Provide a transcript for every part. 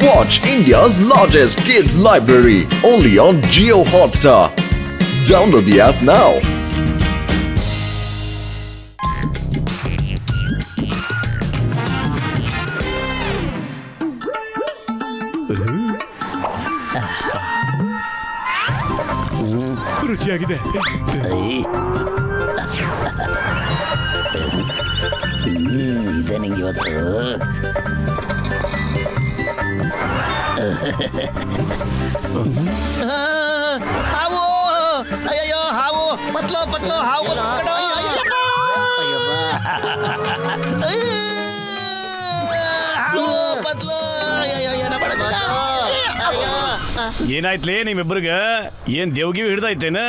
Watch India's largest kids library only on Jio Hotstar. Download the app now. ರುಚಿಯಾಗಿದೆ. ಇದೆ ನಿಂಗೆ ಇವತ್ತು. ಹಾವು, ಅಯ್ಯಯ್ಯೋ ಹಾವು, ಪತ್ಲು ಪತ್ಲು ಹಾವು, ಹಾವು ಪತ್ಲು, ಏನಾಯ್ತ್ಲೇ ನಿಮ್ಮಿಬ್ಬರಿಗೆ? ಏನ್ ದೇವ್ಗಿ ಹಿಡ್ದೈತೇನ?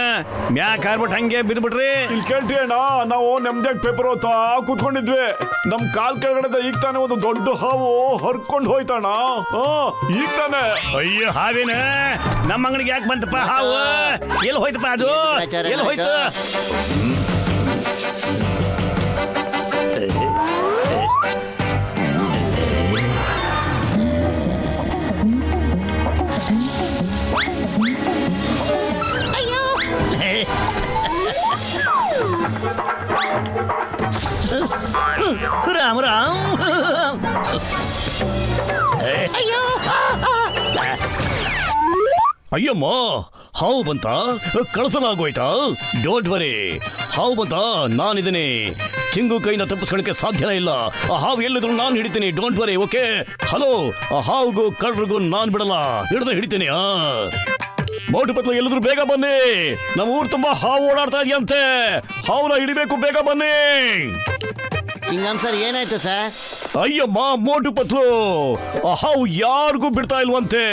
ಮ್ಯಾಕ್ ಹಾರ್ಬಿಟ್ಟು ಹಂಗೆ ಬಿದ್ಬಿಟ್ರಿ? ಇಲ್ಲಿ ಕೇಳ್ರಿ ಅಣ್ಣ, ನಾವು ನೆಮ್ಮದಿಯಾಗಿ ಪೇಪರ್ ಓದ್ತಾ ಕೂತ್ಕೊಂಡಿದ್ವಿ. ನಮ್ ಕಾಲ್ ಕೆಳಗಡೆ ಈಗ ತಾನೇ ಒಂದು ದೊಡ್ಡ ಹಾವು ಹರ್ಕೊಂಡು ಹೋಯ್ತಣ್ಣ. ಈಗ ತಾನೆ. ಅಯ್ಯೋ ಹಾವೇನ ನಮ್ಮ ಅಂಗಡಿಗೆ ಯಾಕೆ ಬಂತಪ್ಪ ಹಾವು? ಎಲ್ಲಿ ಹೋಯ್ತಪ್ಪ ಅದು? ಎಲ್ಲಿ ಹೋಯ್ತು? ರಾಮ್ ರಾಮ್. ಅಯ್ಯಮ್ಮ, ಹಾವು ಬಂತ? ಕಳತನ ಆಗೋಯ್ತಾ? ಡೋಂಟ್ ವರಿ, ಹಾವು ಬಂತ, ನಾನಿದ್ದೀನಿ. ಚಿಂಗು ಕೈನ ತಪ್ಪಿಸ್ಕೊಳ್ಳಕ್ಕೆ ಸಾಧ್ಯನೇ ಇಲ್ಲ. ಆ ಹಾವು ಎಲ್ಲಿದ್ರು ನಾನು ಹಿಡಿತೀನಿ. Don't worry, okay? ಹಲೋ, ಆ ಹಾವುಗೂ ಕಳ್ಳರಿಗೂ ನಾನು ಬಿಡಲ್ಲ, ಹಿಡಿತೀನಿ. ಮೋಟು ಪತ್ಲು ಎಲ್ಲಾದ್ರೂ ಬೇಗ ಬನ್ನಿ, ನಮ್ಮ ಊರು ತುಂಬಾ ಹಾವು ಓಡಾಡ್ತಾ ಇದೆಯಂತೆ. ಹಾವುನ ಹಿಡಿಬೇಕು, ಬೇಗ ಬನ್ನಿ. ಚಿಂಗಂ ಸರ್, ಏನಾಯ್ತು ಸರ್? ಅಯ್ಯಮ್ಮ ಮೋಟು ಪತ್ಲು, ಆ ಹಾವು ಯಾರಿಗೂ ಬಿಡ್ತಾ ಇಲ್ವಂತೆ.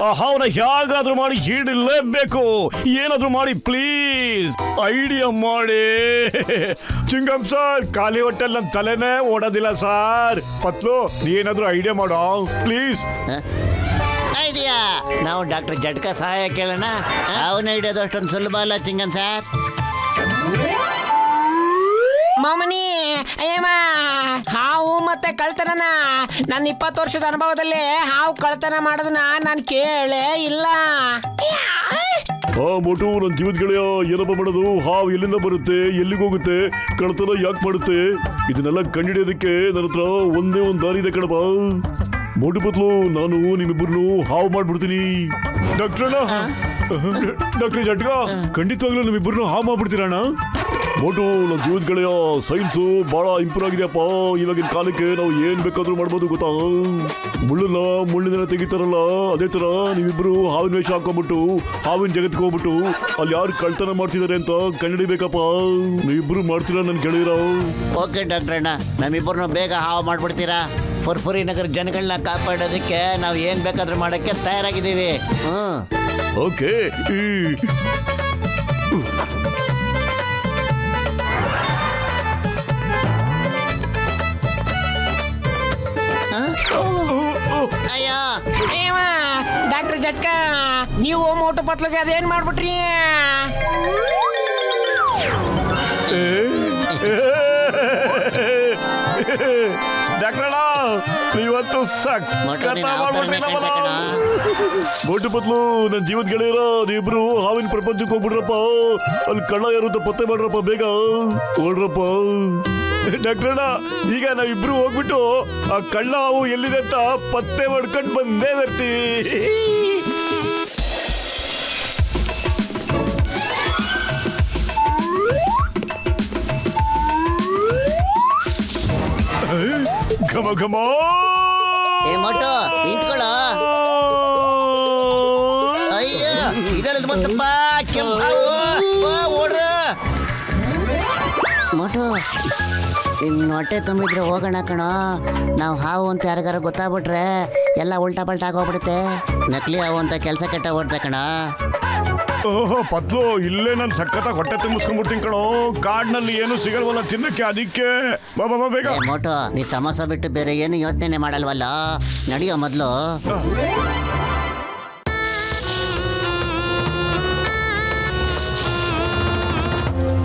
ಆ ಹಾವನ್ನ ಹೇಗಾದ್ರೂ ಮಾಡಿ ಹಿಡಿಲೇಬೇಕು. ಏನಾದ್ರೂ ಮಾಡಿ ಪ್ಲೀಸ್, ಐಡಿಯಾ ಮಾಡಿ. ಚಿಂಗಂ ಸರ್, ಖಾಲಿ ಹೊಟ್ಟೆಲ್ ನನ್ನ ತಲೆನೇ ಓಡೋದಿಲ್ಲ ಸರ್. ಪತ್ಲು, ಏನಾದ್ರೂ ಐಡಿಯಾ ಮಾಡೋ ಪ್ಲೀಸ್. ಐಡಿಯಾ, ನಾವು ಡಾಕ್ಟರ್ ಜಡ್ಕ ಸಹಾಯ ಕೇಳೋಣ. ಅವನ ಹಿಡಿಯೋದು ಅಷ್ಟೊಂದು ಸುಲಭ ಅಲ್ಲ ಚಿಂಗಂ ಸರ್. ಮಾಮನಿ, ಅಯ್ಯಮ್ಮ, ಹಾವು ಮತ್ತೆ ಕಳ್ತನನ ನನ್ನ 20 ವರ್ಷದ ಅನುಭವದಲ್ಲಿ ಹಾವು ಕಳ್ತನ ಮಾಡೋದನ್ನ ನಾನು ಕೇಳೇ ಇಲ್ಲ. ಮೋಟು, ನನ್ನ ಜೀವದ ಗೆಳೆಯ, ಏನಪ್ಪ ಮಾಡೋದು? ಹಾವು ಎಲ್ಲಿಂದ ಬರುತ್ತೆ, ಎಲ್ಲಿಗೆ ಹೋಗುತ್ತೆ, ಕಳ್ತನ ಯಾಕೆ ಮಾಡುತ್ತೆ, ಇದನ್ನೆಲ್ಲ ಕಂಡಿಡಿಯೋದಕ್ಕೆ ನನ್ನ ಹತ್ರ ಒಂದೇ ಒಂದು ದಾರಿ ಇದೆ ಕಣಪ್ಪ. ಮೋಟು ಪತ್ಲು, ನಾನು ನಿಮ್ಮಿಬ್ಬರನ್ನು ಹಾವು ಮಾಡ್ಬಿಡ್ತೀನಿ. ಡಾಕ್ಟರ್ ಜಟ್ಗ, ಖಂಡಿತವಾಗ್ಲೂ ನಿಮ್ಮಿಬ್ಬರನ್ನು ಹಾವು ಮಾಡ್ಬಿಡ್ತೀರಣ್ಣ. ಮೋಟು, ನನ್ನ ಜೀವದ ಗೆಳೆಯ, ಸೈನ್ಸು ಬಹಳ ಇಂಪ್ರೂವ್ ಆಗಿದೆಯಪ್ಪ. ಇವಾಗಿನ ಕಾಲಕ್ಕೆ ನಾವು ಏನ್ ಬೇಕಾದ್ರೂ ಮಾಡ್ಬೋದು ಗೊತ್ತಾ? ಮುಳ್ಳಿನ ತೆಗಿತಾರಲ್ಲ, ಅದೇ ತರ ನೀವಿಬ್ರು ಹಾವಿನ ವೇಷ ಹಾಕೊಂಡ್ಬಿಟ್ಟು ಹಾವಿನ ಜಗತ್ತಿಗೆ ಹೋಗ್ಬಿಟ್ಟು ಅಲ್ಲಿ ಯಾರು ಕಳ್ತನ ಮಾಡ್ತಿದ್ದಾರೆ ಅಂತ ಕಂಡಿಡಿಬೇಕಪ್ಪ. ನೀವಿಬ್ರು ಮಾಡ್ತೀರಾ ನನ್ನ ಗೆಳೆಯರ? ಓಕೆ ಡಾಕ್ಟರ್ ಅಣ್ಣ, ನಮ್ಮಿಬ್ಬರನ್ನು ಬೇಗ ಹಾವು ಮಾಡ್ಬಿಡ್ತೀರಾ? ಫುರ್ಫುರಿ ನಗರ ಜನಗಳನ್ನ ಕಾಪಾಡೋದಕ್ಕೆ ನಾವು ಏನ್ ಬೇಕಾದ್ರೂ ಮಾಡಕ್ಕೆ ತಯಾರಾಗಿದ್ದೀವಿ. ಓಕೆ. ಅಯ್ಯೋ ಡಾಕ್ಟರ್ ಜಟ್ಕ, ನೀವು ಮೋಟು ಪತ್ಲಿಗೆ ಅದೇನ್ ಮಾಡ್ಬಿಟ್ರಿ? ಡಾಕ್ಟರ್, ನೀವಂತೂ ಮೋಟು ಪತ್ಲು, ನನ್ನ ಜೀವದ ಗೆಳೆಯರ, ನೀವಿಬ್ರು ಹಾವಿನ ಪ್ರಪಂಚಕ್ಕೆ ಹೋಗ್ಬಿಡ್ರಪ್ಪ. ಅಲ್ಲಿ ಕಳ್ಳ ಯಾರು ಅಂತ ಪತ್ತೆ ಮಾಡ್ರಪ್ಪ, ಬೇಗ ಓಡ್ರಪ್ಪ. ಡಾಕ್ಟರ್, ಈಗ ನಾವಿಬ್ರು ಹೋಗ್ಬಿಟ್ಟು ಆ ಕಳ್ಳ ಹಾವು ಎಲ್ಲಿದೆ ಅಂತ ಪತ್ತೆ ಮಾಡ್ಕೊಂಡು ಬಂದೇ ಬರ್ತೀವಿ. ಘಮ ಘಮ. ಏ ಮೋಟು, ನಿಂತ್ಕೊಳ್ಳೋ. ಅಯ್ಯ, ಇದರಲ್ಲಿ ಬಂತಪ್ಪ ಕೆಂಪಾವು. ಓಡ್ರ ಮೋಟು, ನಿನ್ನ ಹೊಟ್ಟೆ ತುಂಬಿದ್ರೆ ಹೋಗೋಣ ಕಣೋ. ನಾವು ಹಾವು ಅಂತ ಯಾರಿಗಾರ ಗೊತ್ತಾಗ್ಬಿಟ್ರೆ ಎಲ್ಲ ಉಲ್ಟಾ ಪಲ್ಟಾ ಆಗೋಗ್ಬಿಡುತ್ತೆ. ನಕಲಿ ಹಾವು ಅಂತ ಕೆಲಸ ಕೆಟ್ಟ ಓಡ್ತಾ ಕಣ. ಓಹೋ ಪತ್ಲು, ಇಲ್ಲೇ ನಾನು ಸಖತ್ತಾಗಿ ಹೊಟ್ಟೆ ತುಂಬಿಸ್ಕೊಂಡ್ಬಿಡ್ತೀನಿ ಕಣೋ. ಕಾಡ್ನಲ್ಲಿ ಏನು ಸಿಗಲ್ವಲ್ಲ ತಿನ್ನಕ್ಕೆ, ಅದಕ್ಕೆ ಬಾಬಾ ಬೇಗ. ಮೋಟು, ನೀ ಸಮೋಸ ಬಿಟ್ಟು ಬೇರೆ ಏನು ಯೋಚನೆ ಮಾಡಲ್ವಲ್ಲ, ನಡಿಯೋ ಮೊದಲು.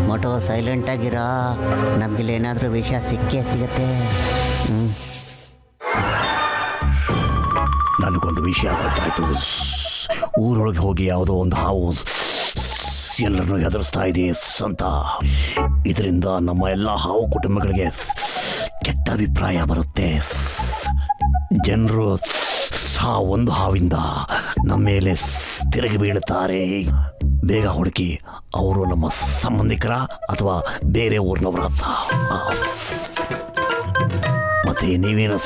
ಮೋಟು, ಸೈಲೆಂಟ್ ಆಗಿರೋ, ನಮ್ಗಿಲ್ಲಿ ಏನಾದರೂ ವಿಷಯ ಸಿಕ್ಕೇ ಸಿಗತ್ತೆ. ನನಗೊಂದು ವಿಷಯ ಗೊತ್ತಾಯ್ತು. ಊರೊಳಗೆ ಹೋಗಿ ಯಾವುದೋ ಒಂದು ಹಾವು ಎಲ್ಲರನ್ನು ಹೆದರಿಸ್ತಾ ಇದೆ ಅಂತ. ಇದರಿಂದ ನಮ್ಮ ಎಲ್ಲ ಹಾವು ಕುಟುಂಬಗಳಿಗೆ ಕೆಟ್ಟ ಅಭಿಪ್ರಾಯ ಬರುತ್ತೆ. ಜನರು ಒಂದು ಹಾವಿಂದ ನಮ್ಮ ಮೇಲೆ ತಿರುಗಿ ಬೀಳುತ್ತಾರೆ. ಬೇಗ ಹುಡುಕಿ, ಅವರು ನಮ್ಮ ಸಂಬಂಧಿಕರ ಅಥವಾ ಬೇರೆ ಊರಿನವರ ಅಂತ. ಮತ್ತೆ ನೀವೇನು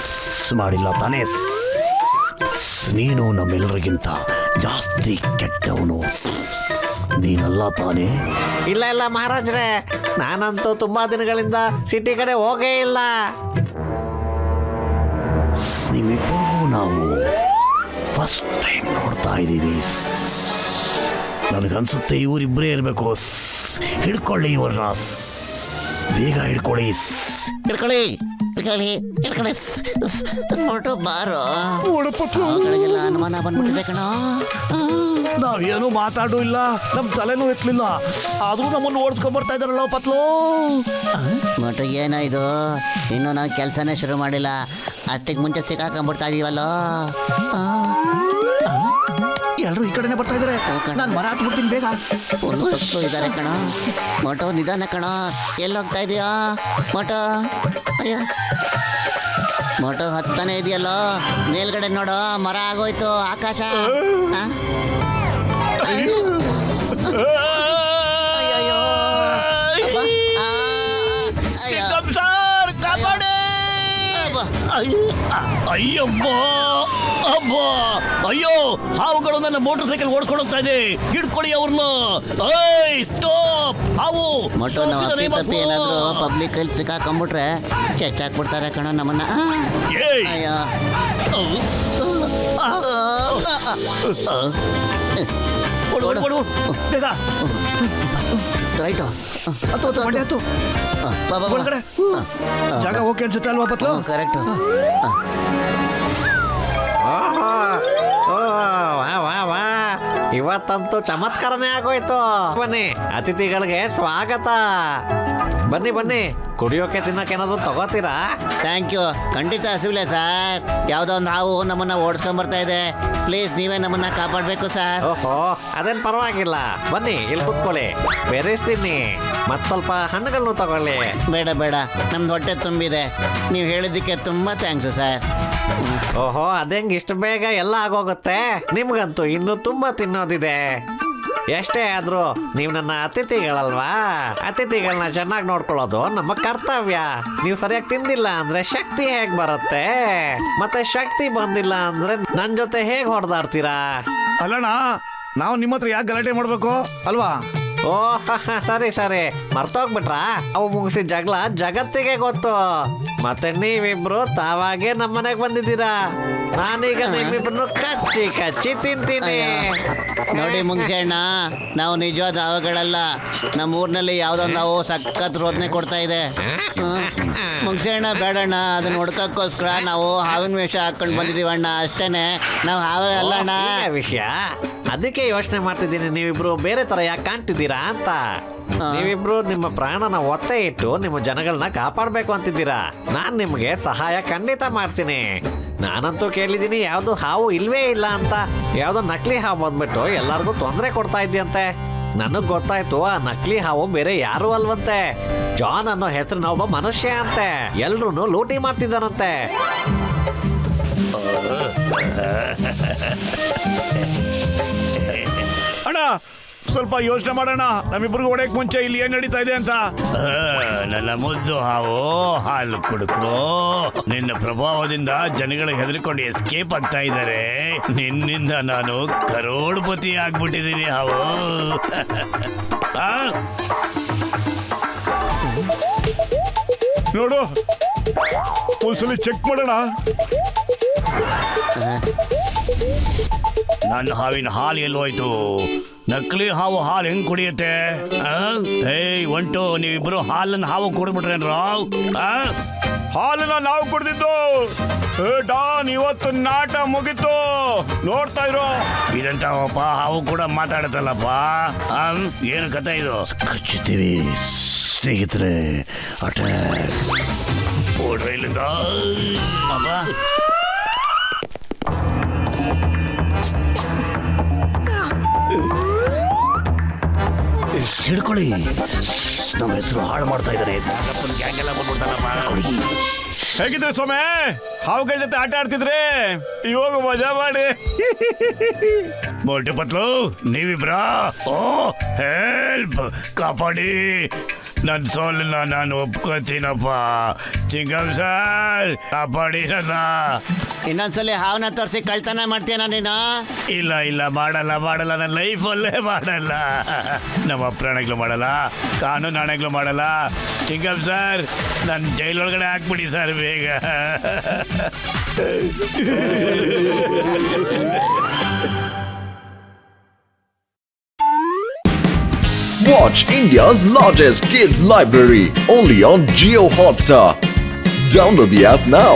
ಮಾಡಿಲ್ಲ ತಾನೇ? ನೀನು ನಮ್ಮೆಲ್ಲರಿಗಿಂತ ಜಾಸ್ತಿ ಕೆಟ್ಟವನು ನೀನಲ್ಲ ತಾನೇ? ಇಲ್ಲ ಇಲ್ಲ ಮಹಾರಾಜ್ರೆ, ನಾನಂತೂ ತುಂಬಾ ದಿನಗಳಿಂದ ಸಿಟಿ ಕಡೆ ಹೋಗೇ ಇಲ್ಲ. ನಿಮ್ಮಿಬ್ಬರಿಗೂ ನಾವು ಫಸ್ಟ್ ಟೈಮ್ ನೋಡ್ತಾ ಇದ್ದೀವಿ. ನನಗನ್ಸುತ್ತೆ ಇವರಿಬ್ಬರೇ ಇರಬೇಕು. ಹಿಡ್ಕೊಳ್ಳಿ ಇವ್ರನ್ನ, ಬೇಗ ಹಿಡ್ಕೊಳ್ಳಿ. ಹೊರಟು ಬಾರೋ. ಅವುಗಳಿಗೆಲ್ಲ ಅನುಮಾನ ಬಂದ್ಬಿಟ್ಟಿದೆ ಕಣ. ನಾವೇನು ಮಾತಾಡೂ ಇಲ್ಲ, ನಮ್ಮ ತಲೆನೂ ಎತ್ತಲಿಲ್ಲ, ಆದ್ರೂ ನಮ್ಮನ್ನು ಓಡಿಸ್ಕೊಂಡ್ ಬರ್ತಾ ಇದಾರಲ್ಲ ಪತ್ಲು. ಮೊಟ್ಟು ಏನೋ ಇದು, ಇನ್ನು ನಾವು ಕೆಲಸನೇ ಶುರು ಮಾಡಿಲ್ಲ, ಅಷ್ಟಕ್ಕೆ ಮುಂಚೆ ಸಿಕ್ಕಾಕೊಂಡ್ಬಿಡ್ತಾ ಇದೀವಲ್ಲೋ. ಎಲ್ಲರೂ ಈ ಕಡೆನೆ ಬರ್ತಾ ಇದಾರೆ. ನಾನು ಮರ ಹತ್ಬಿಡ್ತೀನಿ ಬೇಗ. ಒಂದು ಸತ್ತು ಇದ್ದಾರೆ ಕಣ. ಮೊಟೋ ನಿಧಾನ ಕಣ, ಎಲ್ಲೋಗ್ತಾ ಇದೆಯಾ ಮೊಟೋ? ಅಯ್ಯೋ, ಮೊಟೋ ಹತ್ತಾನೆ ಇದೆಯಲ್ಲೋ. ಮೇಲ್ಗಡೆ ನೋಡೋ, ಮರ ಆಗೋಯ್ತು, ಆಕಾಶ. ಆ? ಅಯ್ಯೋ. ಅಯ್ಯಯ್ಯೋ. ಅಬ್ಬಾ. ಆ, ಅಯ್ಯೋ. ಅಬ್ಬಾ. ಅಯ್ಯಮ್ಮ, ಅಬ್ಬ, ಅಯ್ಯೋ, ಹಾವುಗಳು ನನ್ನ ಮೋಟರ್ ಸೈಕಲ್ ಓಡಿಸ್ಕೊಂಡು ಹೋಗ್ತಾ ಇದೆ. ಹಿಡ್ಕೊಳ್ಳಿ ಅವ್ರನ್ನ. ಸ್ಟಾಪ್ ಹಾವು. ಮೊಟೋ ನಾವು ಅಪ್ಪಿ ತಪ್ಪಿ ಏನಾದ್ರು ಪಬ್ಲಿಕ್ ಅಲ್ಲಿ ಸಿಕ್ಕಾಕೊಂಡ್ಬಿಟ್ರೆ ಚೆಚ್ಚಾಕ್ಬಿಡ್ತಾರೆ ಕಣ ನಮ್ಮನ್ನ. ಏಯ್. ಅಯ್ಯೋ. ಕೊಡು ಬೇಗ. ರೈಟು. ಒಳಗಡೆ ಜಾಗ ಓಕೆ ಅನ್ಸುತ್ತೆ ಅಲ್ವಾ ಪತ್ಲು? ಕರೆಕ್ಟು. ವಾ ಇವತ್ತಂತೂ ಚಮತ್ಕಾರನೇ ಆಗೋಯ್ತು. ಬನ್ನಿ, ಅತಿಥಿಗಳಿಗೆ ಸ್ವಾಗತ. ಬನ್ನಿ ಬನ್ನಿ, ಕುಡಿಯೋಕೆ ತಿನ್ನಕ್ಕೆ ಏನಾದ್ರು ತಗೋತೀರಾ? Thank you. ಖಂಡಿತ ಹಸಿವಿಲ್ಲ ಸರ್. ಯಾವುದೋ ಒಂದು ಹಾವು ನಮ್ಮನ್ನ ಓಡಿಸ್ಕೊಂಬರ್ತಾ ಇದೆ. ಪ್ಲೀಸ್ ನೀವೇ ನಮ್ಮನ್ನ ಕಾಪಾಡಬೇಕು ಸರ್. ಓಹೋ, ಅದೇನು ಪರವಾಗಿಲ್ಲ. ಬನ್ನಿ ಇಲ್ಲಿ ಕುತ್ಕೊಳ್ಳಿ, ಬೆರೆಸ್ತೀನಿ. ಮತ್ ಸ್ವಲ್ಪ ಹಣ್ಣುಗಳನ್ನು ತಗೊಳ್ಳಿ. ಬೇಡ ಬೇಡ, ನಮ್ದು ಹೊಟ್ಟೆ ತುಂಬಿದೆ. ನೀವು ಹೇಳಿದ್ದಕ್ಕೆ ತುಂಬ ಥ್ಯಾಂಕ್ಸು ಸರ್. ಓಹೋ, ಅದೇಂಗ್ ಇಷ್ಟು ಬೇಗ ಎಲ್ಲ ಆಗೋಗುತ್ತೆ? ನಿಮ್ಗಂತೂ ಇನ್ನೂ ತುಂಬಾ ತಿನ್ನೋದಿದೆ. ಎಷ್ಟೇ ಆದ್ರೂ ನೀವು ನನ್ನ ಅತಿಥಿಗಳಲ್ವಾ? ಅತಿಥಿಗಳನ್ನ ಚೆನ್ನಾಗಿ ನೋಡ್ಕೊಳ್ಳೋದು ನಮ್ಮ ಕರ್ತವ್ಯ. ನೀವು ಸರಿಯಾಗಿ ತಿಂದಿಲ್ಲ ಅಂದ್ರೆ ಶಕ್ತಿ ಹೇಗ್ ಬರುತ್ತೆ? ಮತ್ತೆ ಶಕ್ತಿ ಬಂದಿಲ್ಲ ಅಂದ್ರೆ ನನ್ ಜೊತೆ ಹೇಗ್ ಹೊಡೆದಾಡ್ತೀರಾ? ಅಲ್ಲಣ್ಣ, ನಾವು ನಿಮ್ಮ ಹತ್ರ ಯಾಕೆ ಗಲಾಟೆ ಮಾಡ್ಬೇಕು ಅಲ್ವಾ? ಓ ಸರಿ ಸರಿ, ಮರ್ತೋಗ್ಬಿಟ್ರಾ? ಅವು ಮುಗಿಸಿದ ಜಗಳ ಜಗತ್ತಿಗೆ ಗೊತ್ತು. ಮತ್ತೆ ನೀವಿಬ್ರು ತಾವಾಗೆ ನಮ್ಮನೆಗೆ ಬಂದಿದ್ದೀರಾ. ನಾನೀಗ ನಿಮ್ಮಿಬ್ರು ಕಚ್ಚಿ ಕಚ್ಚಿ ತಿಂತೀನಿ. ನೋಡಿ ಮುಂಗೇಣ್ಣ, ನಾವು ನಿಜವಾದ ಹಾವುಗಳಲ್ಲ. ನಮ್ಮ ಊರಿನಲ್ಲಿ ಯಾವುದೊಂದು ಹಾವು ಸಖತ್ ರೋದನೆ ಕೊಡ್ತಾ ಇದೆ. ಮುಂಗೇಣ್ಣ ಬೇಡಣ್ಣ, ಅದನ್ನ ಹುಡ್ಕೋಕ್ಕೋಸ್ಕರ ನಾವು ಹಾವಿನ ವೇಷ ಹಾಕೊಂಡು ಬಂದಿದ್ದೀವಣ್ಣ, ಅಷ್ಟೇನೆ. ನಾವು ಹಾವೇ ಅಲ್ಲಣ್ಣ. ವಿಷಯ ಅದಕ್ಕೆ ಯೋಚನೆ ಮಾಡ್ತಿದ್ದೀನಿ, ನೀವಿಬ್ರು ಬೇರೆ ತರ ಯಾಕೆ ಕಾಣ್ತಿದ್ದೀರಾ ಅಂತ. ನೀವಿಬ್ರು ನಿಮ್ಮ ಪ್ರಾಣನ ಒತ್ತೆ ಇಟ್ಟು ನಿಮ್ಮ ಜನಗಳನ್ನ ಕಾಪಾಡಬೇಕು ಅಂತಿದ್ದೀರಾ. ನಾನ್ ನಿಮ್ಗೆ ಸಹಾಯ ಖಂಡಿತ ಮಾಡ್ತೀನಿ. ನಾನಂತೂ ಕೇಳಿದ್ದೀನಿ ಯಾವ್ದು ಹಾವು ಇಲ್ವೇ ಇಲ್ಲ ಅಂತ. ಯಾವ್ದೋ ನಕಲಿ ಹಾವು ಬಂದ್ಬಿಟ್ಟು ಎಲ್ಲರಿಗೂ ತೊಂದರೆ ಕೊಡ್ತಾ ಇದ್ಯಂತೆ. ನನಗ್ ಗೊತ್ತಾಯ್ತು, ಆ ನಕಲಿ ಹಾವು ಬೇರೆ ಯಾರು ಅಲ್ವಂತೆ. ಜಾನ್ ಅನ್ನೋ ಹೆಸರಿನ ಒಬ್ಬ ಮನುಷ್ಯ ಅಂತೆ. ಎಲ್ರೂ ಲೂಟಿ ಮಾಡ್ತಿದ್ದಾನಂತೆ. ಅಣ್ಣ, ಸ್ವಲ್ಪ ಯೋಚನೆ ಮಾಡೋಣ. ನಮ್ಮಿಬ್ರಿಗೆ ಹೊಡೆಯಕ್ ಮುಂಚೆ ಇಲ್ಲಿ ಏನ್ ನಡೀತಾ ಇದೆ ಅಂತ. ನನ್ನ ಮುದ್ದು ಹಾವು ಹಾಲು ಕುಡುಕ್ರು. ನಿನ್ನ ಪ್ರಭಾವದಿಂದ ಜನಗಳು ಹೆದರ್ಕೊಂಡು ಎಸ್ಕೇಪ್ ಆಗ್ತಾ ಇದ್ದಾರೆ. ನಿನ್ನಿಂದ ನಾನು ಕರೋಡ್ಪತಿ ಆಗ್ಬಿಟ್ಟಿದ್ದೀನಿ ಹಾವು. ನೋಡು, ಒಂದ್ಸಲಿ ಚೆಕ್ ಮಾಡೋಣ. ನನ್ನ ಹಾವಿನ ಹಾಲು ಎಲ್ಲೋಯ್ತು? ನಕಲಿ ಹಾವು ಹಾಲು ಹೆಂಗ್ ಕುಡಿಯುತ್ತೆ? ಒಂಟು, ನೀವಿಬ್ರು ಹಾಲನ್ನ ಹಾವು ಕುಡಿದ್ಬಿಟ್ರೇನ್ರ? ಹಾಲನ್ನ ನಾವು ಕುಡ್ದಿದ್ದು. ಡಾನ್, ಇವತ್ತು ನಾಟ ಮುಗಿತು. ನೋಡ್ತಾ ಇರೋ. ಇದಂತ ಒಬ್ಬ ಹಾವು ಕೂಡ ಮಾತಾಡುತ್ತಲ್ಲಪ್ಪ. ಏನು ಕಥೆ ಇದು? ಕಚ್ಚುತ್ತೀವಿ ಸ್ನೇಹಿತರೆ. ಅಟ್ಯಾಕ್. ಓಡ್ರ ಇಲ್ಲಿಂದ. ಹಿಡ್ಕೊಳ್ಳಿ. ನಮ್ಮ ಹೆಸರು ಹಾಳು ಮಾಡ್ತಾ ಇದ್ದಾರೆ. ಗ್ಯಾಂಗ್ ಎಲ್ಲ ಬಂದ್ಬಿಡ್ತಾರಪ್ಪ. ಹೇಗಿದ್ರೆ ಸೊಮೆ, ಹಾವುಗಳ ಜೊತೆ ಆಟ ಆಡ್ತಿದ್ರೆ ಇವಾಗ ಮಜಾ ಮಾಡಿ. ಮೋಟು ಪತ್ಲು ನೀವಿಬ್ರಾ? ಓ ಹೆಲ್ಪ್, ಕಾಪಾಡಿ. ನನ್ನ ಸೋಲನ್ನ ನಾನು ಒಪ್ಕೋತೀನಪ್ಪ. ಚಿಂಗಂ ಸರ್, ಕಾಪಾಡಿ ನನ್ನ. ಇನ್ನೊಂದ್ಸಲಿ ಹಾವನ್ನ ತೋರಿಸಿ ಕಳ್ತನ ಮಾಡ್ತೀನ ನೀನು? ಇಲ್ಲ ಇಲ್ಲ, ಮಾಡಲ್ಲ ನನ್ನ ಲೈಫಲ್ಲೇ ಮಾಡಲ್ಲ. ನಮ್ಮ ಪ್ರಾಣಗಳು ಮಾಡಲ್ಲ, ಕಾನೂನು ಆಣೆಗಳು ಮಾಡಲ್ಲ. ಚಿಂಗಂ ಸರ್, ನನ್ನ ಜೈಲೊಳಗಡೆ ಹಾಕ್ಬಿಡಿ ಸರ್ ಬೇಗ. Watch India's largest kids library only on Geo Hotstar. Download the app now.